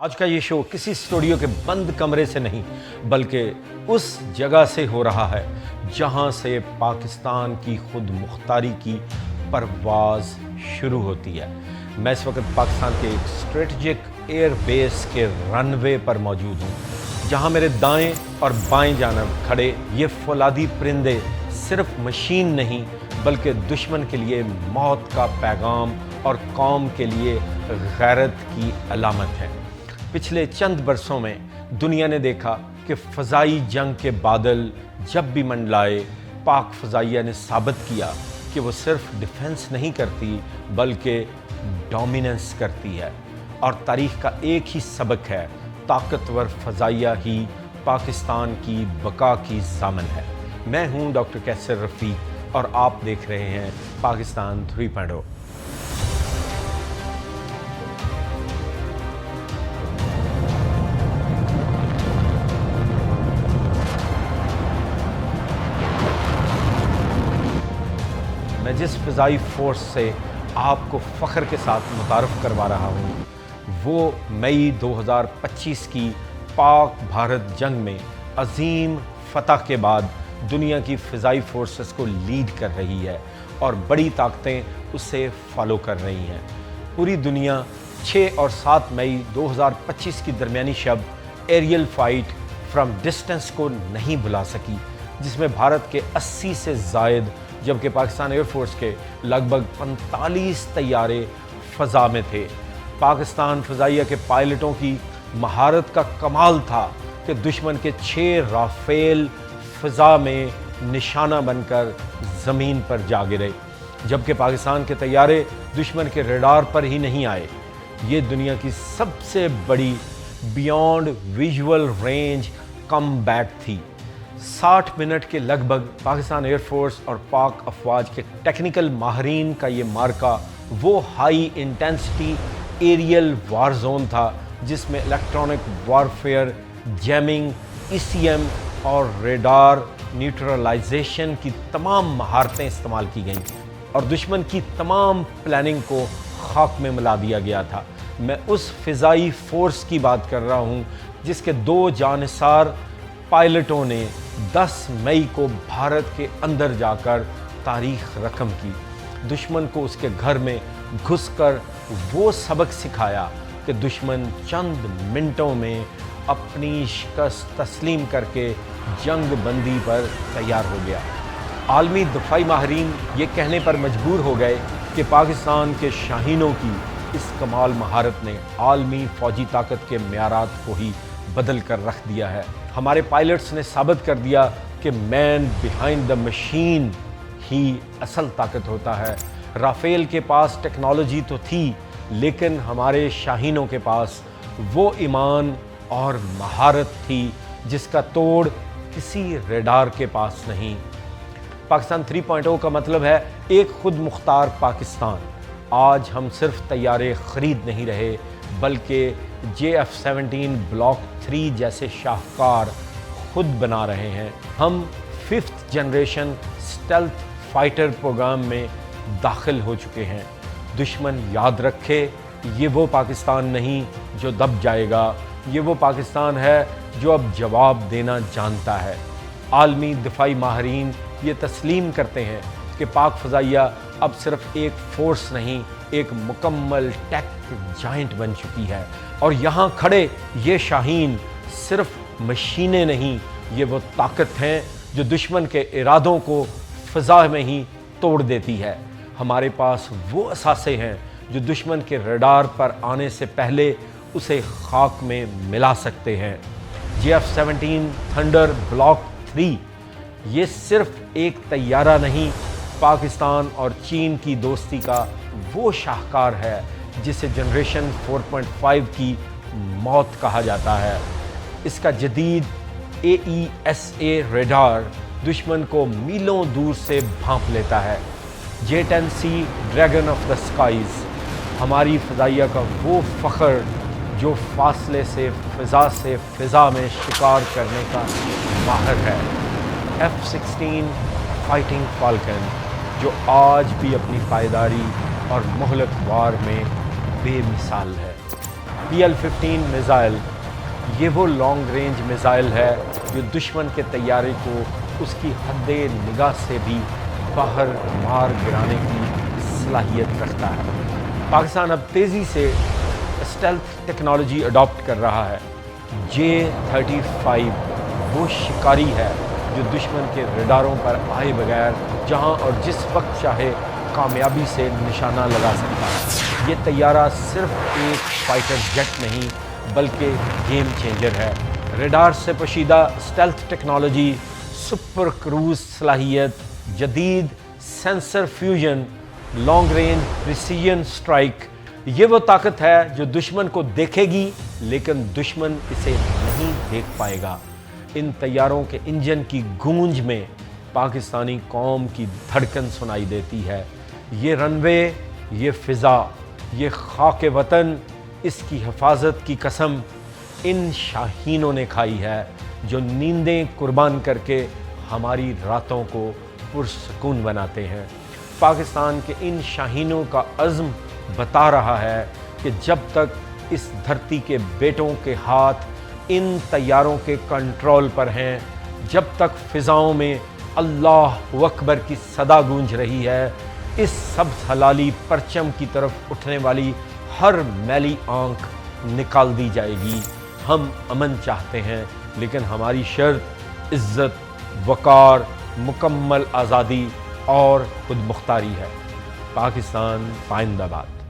आज का ये शो किसी स्टूडियो के बंद कमरे से नहीं बल्कि उस जगह से हो रहा है जहां से पाकिस्तान की खुद मुख्तारी की परवाज़ शुरू होती है। मैं इस वक्त पाकिस्तान के एक स्ट्रेटजिक एयर बेस के रनवे पर मौजूद हूँ, जहां मेरे दाएं और बाएं जानब खड़े ये फौलादी परिंदे सिर्फ मशीन नहीं बल्कि दुश्मन के लिए मौत का पैगाम और कौम के लिए गैरत की अलामत है। पिछले चंद बरसों में दुनिया ने देखा कि फ़ज़ाई जंग के बादल जब भी मंडलाए, पाक फ़ज़ाइया ने साबित किया कि वो सिर्फ डिफेंस नहीं करती बल्कि डोमिनेंस करती है। और तारीख़ का एक ही सबक है, ताकतवर फ़ज़ाइया ही पाकिस्तान की बका की ज़ामन है। मैं हूँ डॉक्टर कैसर रफ़ीक और आप देख रहे हैं पाकिस्तान 3.0। मैं जिस फ़िज़ाई फ़ोर्स से आपको फ़ख्र के साथ मुतारफ़ करवा रहा हूँ वो मई 2025 की पाक भारत जंग में अज़ीम फ़तह के बाद दुनिया की फ़िज़ाई फ़ोर्सेस को लीड कर रही है और बड़ी ताकतें उसे फॉलो कर रही हैं। पूरी दुनिया 6 और 7 मई 2025 की दरमियानी शब एरियल फ़ाइट फ्रॉम डिस्टेंस को नहीं भुला सकी, जिसमें भारत के 80 से ज़ायद जबकि पाकिस्तान एयरफोर्स के लगभग 45 तैयारे फ़ज़ा में थे। पाकिस्तान फ़ज़ाइया के पायलटों की महारत का कमाल था कि दुश्मन के 6 राफ़ेल फ़ज़ा में निशाना बनकर ज़मीन पर जा गिरे, जबकि पाकिस्तान के तैयारे दुश्मन के रडार पर ही नहीं आए। ये दुनिया की सबसे बड़ी बियॉन्ड विजुअल रेंज कमबैक थी। 60 मिनट के लगभग पाकिस्तान एयरफोर्स और पाक अफवाज के टेक्निकल माहरीन का ये मार्का वो high intensity aerial war zone था जिसमें इलेक्ट्रॉनिक वारफेयर, जैमिंग, ECM और रेडार न्यूट्रलाइजेशन की तमाम महारतें इस्तेमाल की गईं और दुश्मन की तमाम प्लानिंग को खाक में मिला दिया गया था। मैं उस फ़िज़ाई फ़ोर्स की बात कर रहा हूँ जिसके 2 जानिसार पायलटों ने 10 मई को भारत के अंदर जाकर तारीख़ रकम की। दुश्मन को उसके घर में घुसकर वो सबक सिखाया कि दुश्मन चंद मिनटों में अपनी शिकस्त तस्लीम करके जंग बंदी पर तैयार हो गया। आलमी दफ़ाई माहरीन ये कहने पर मजबूर हो गए कि पाकिस्तान के शाहीनों की इस कमाल महारत ने आलमी फ़ौजी ताकत के मेयारात को ही बदल कर रख दिया है। हमारे पायलट्स ने साबित कर दिया कि मैन बिहाइंड द मशीन ही असल ताकत होता है। राफेल के पास टेक्नोलॉजी तो थी लेकिन हमारे शाहीनों के पास वो ईमान और महारत थी जिसका तोड़ किसी रेडार के पास नहीं। पाकिस्तान 3.0 का मतलब है एक खुद मुख्तार पाकिस्तान। आज हम सिर्फ तैयारे ख़रीद नहीं रहे बल्कि JF-17 ब्लॉक 3 जैसे शाहकार खुद बना रहे हैं। हम 5th generation stealth fighter programme में दाखिल हो चुके हैं। दुश्मन याद रखे, ये वो पाकिस्तान नहीं जो दब जाएगा, ये वो पाकिस्तान है जो अब जवाब देना जानता है। आलमी दिफाई माहरीन ये तस्लीम करते हैं कि पाक फ़ज़ाइया अब सिर्फ एक फ़ोर्स नहीं, एक मुकम्मल टेक जाइंट बन चुकी है। और यहाँ खड़े ये शाहीन सिर्फ मशीनें नहीं, ये वो ताकत हैं जो दुश्मन के इरादों को फ़ज़ा में ही तोड़ देती है। हमारे पास वो असासे हैं जो दुश्मन के रडार पर आने से पहले उसे खाक में मिला सकते हैं। JF-17 थंडर ब्लॉक 3 ये सिर्फ एक तैयारा नहीं, पाकिस्तान और चीन की दोस्ती का वो शाहकार है जिसे जनरेशन 4.5 की मौत कहा जाता है। इसका जदीद AESA रेडार दुश्मन को मीलों दूर से भांप लेता है। J-10C dragon of the skies हमारी फ़ज़ाइया का वो फ़ख्र जो फासले से फ़िज़ा में शिकार करने का माहिर है। F-16 फाइटिंग फाल्कन जो आज भी अपनी पायदारी और मोहलत वार में बेमिसाल है। PL-15 میزائل یہ وہ لانگ رینج میزائل ہے جو دشمن کے طیارے کو اس کی حد نگاہ سے بھی باہر مار گرانے کی صلاحیت رکھتا ہے۔ پاکستان اب تیزی سے اسٹیلتھ ٹیکنالوجی اڈاپٹ کر رہا ہے۔ J-35 وہ شکاری ہے جو دشمن کے ریڈاروں پر آئے بغیر جہاں اور جس وقت چاہے کامیابی سے نشانہ لگا سکتا ہے۔ یہ طیارہ صرف ایک فائٹر جیٹ نہیں بلکہ گیم چینجر ہے۔ ریڈار سے پوشیدہ اسٹیلتھ ٹیکنالوجی، سپر کروز صلاحیت، جدید sensor fusion, long range precision strike, یہ وہ طاقت ہے جو دشمن کو دیکھے گی لیکن دشمن اسے نہیں دیکھ پائے گا۔ ان طیاروں کے انجن کی گونج میں پاکستانی قوم کی دھڑکن سنائی دیتی ہے۔ یہ رن وے، یہ فضا، یہ خاک وطن، اس کی حفاظت کی قسم ان شاہینوں نے کھائی ہے جو نیندیں قربان کر کے ہماری راتوں کو پرسکون بناتے ہیں۔ پاکستان کے ان شاہینوں کا عزم بتا رہا ہے کہ جب تک اس دھرتی کے بیٹوں کے ہاتھ ان طیاروں کے کنٹرول پر ہیں، جب تک فضاؤں میں اللہ اکبر کی صدا گونج رہی ہے، اس سبز حلالی پرچم کی طرف اٹھنے والی ہر میلی آنکھ نکال دی جائے گی۔ ہم امن چاہتے ہیں لیکن ہماری شرط عزت، وقار، مکمل آزادی اور خود مختاری ہے۔ پاکستان پائندہ باد۔